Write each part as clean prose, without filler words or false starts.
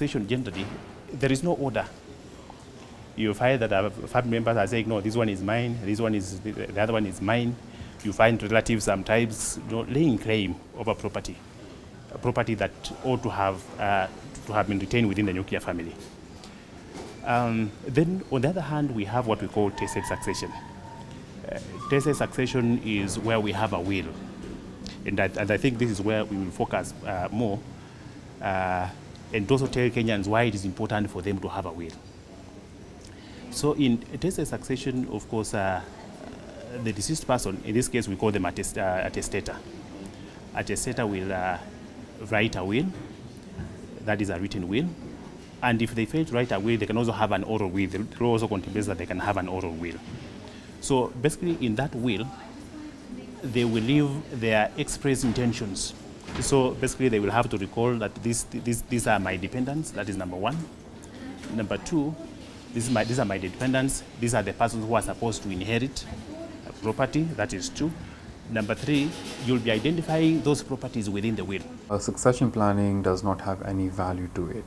succession, generally, there is no order. You find that our family members are saying, no, this one is mine, this one is, the other one is mine. You find relatives sometimes, you know, laying claim over property, a property that ought to have been retained within the nuclear family. Then, on the other hand, we have what we call tested succession. Tested succession is where we have a will. And I think this is where we will focus more and also tell Kenyans why it is important for them to have a will. So in tested succession, of course, the deceased person, in this case we call them a testator. A testator will write a will, that is a written will. And if they fail to write a will, they can also have an oral will. The law also contemplates that they can have an oral will. So basically in that will, they will leave their express intentions. So basically they will have to recall that these are my dependents, that is number one. Number two, these are my dependents, these are the persons who are supposed to inherit property, that is two. Number three, you'll be identifying those properties within the will. Succession planning does not have any value to it.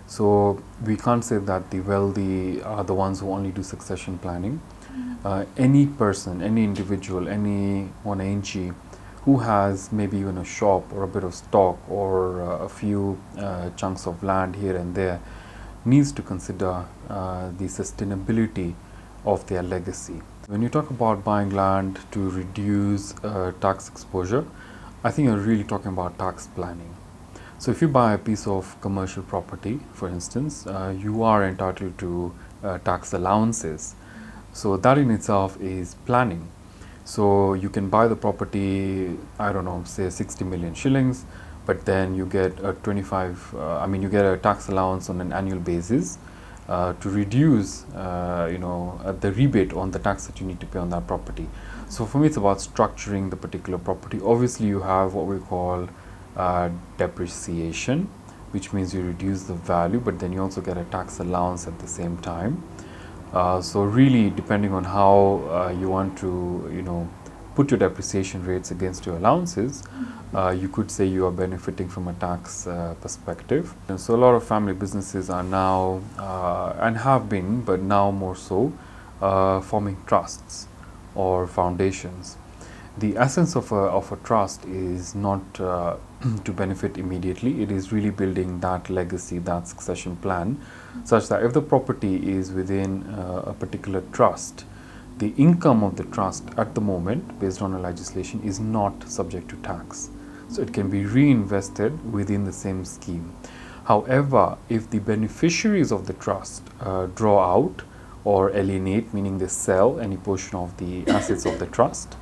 So we can't say that the wealthy are the ones who only do succession planning. Any person, any individual, any wananchi who has maybe even a shop or a bit of stock or a few chunks of land here and there needs to consider the sustainability of their legacy. When you talk about buying land to reduce tax exposure, I think you're really talking about tax planning. So if you buy a piece of commercial property, for instance, you are entitled to tax allowances. So that in itself is planning. So you can buy the property, I don't know, say 60 million shillings, but then you get a you get a tax allowance on an annual basis to reduce, the rebate on the tax that you need to pay on that property. So for me, it's about structuring the particular property. Obviously, you have what we call depreciation, which means you reduce the value, but then you also get a tax allowance at the same time. So really, depending on how you want to, put your depreciation rates against your allowances, you could say you are benefiting from a tax perspective. And so a lot of family businesses are now, and have been, but now more so, forming trusts or foundations. The essence of a trust is not to benefit immediately. It is really building that legacy, that succession plan, such that if the property is within a particular trust, the income of the trust at the moment, based on a legislation, is not subject to tax. So it can be reinvested within the same scheme. However, if the beneficiaries of the trust draw out or alienate, meaning they sell any portion of the assets of the trust,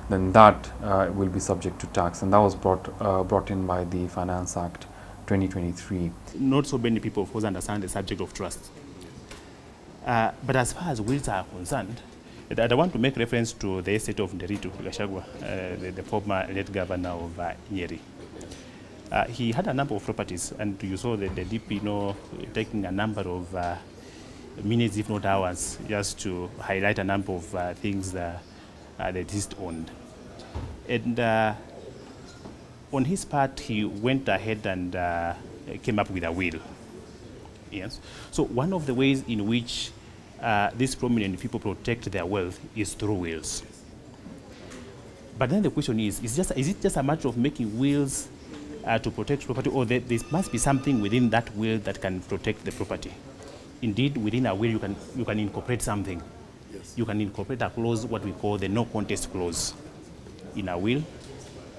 then that will be subject to tax, and that was brought in by the Finance Act 2023. Not so many people, of course, understand the subject of trust. But as far as wills are concerned, I want to make reference to the estate of Nderitu Gachagua, the former late governor of Nyeri. He had a number of properties, and you saw the DP taking a number of minutes, if not hours, just to highlight a number of things that the deceased owned. And on his part, he went ahead and came up with a will. Yes. So one of the ways in which these prominent people protect their wealth is through wills. But then the question is it just a matter of making wills to protect property, or there must be something within that will that can protect the property? Indeed, within a will, you can incorporate something. Yes. You can incorporate a clause, what we call the no contest clause, in a will.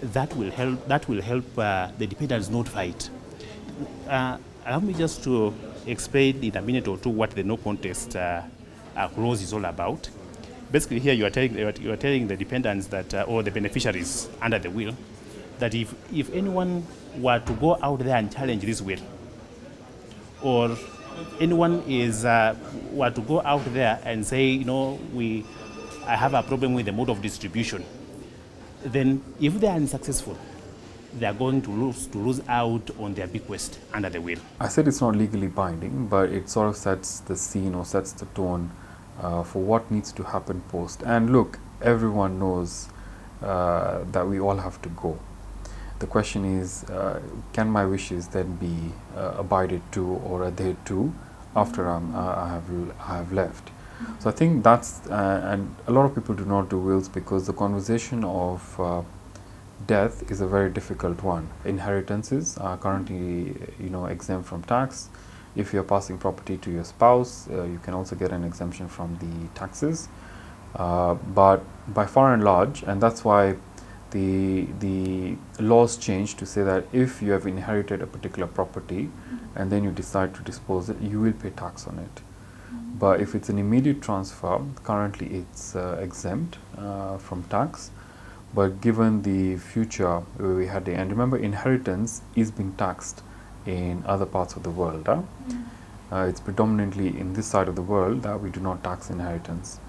That will help the dependents not fight. Allow me just to explain in a minute or two what the no contest clause is all about. Basically, here you are telling the dependents that, or the beneficiaries under the will, that if anyone were to go out there and challenge this will, or anyone were to go out there and say, I have a problem with the mode of distribution, then if they are unsuccessful, they are going to lose out on their bequest under the will. I said it's not legally binding, but it sort of sets the scene or sets the tone for what needs to happen post. And look, everyone knows that we all have to go. The question is, can my wishes then be abided to or adhered to after I have left? So I think that's, and a lot of people do not do wills because the conversation of death is a very difficult one. Inheritances are currently, exempt from tax. If you are passing property to your spouse, you can also get an exemption from the taxes. But by far and large, and that's why the laws change to say that if you have inherited a particular property and then you decide to dispose it, you will pay tax on it. But if it's an immediate transfer, currently it's exempt from tax. But given the future where we had and remember, inheritance is being taxed in other parts of the world. It's predominantly in this side of the world that we do not tax inheritance.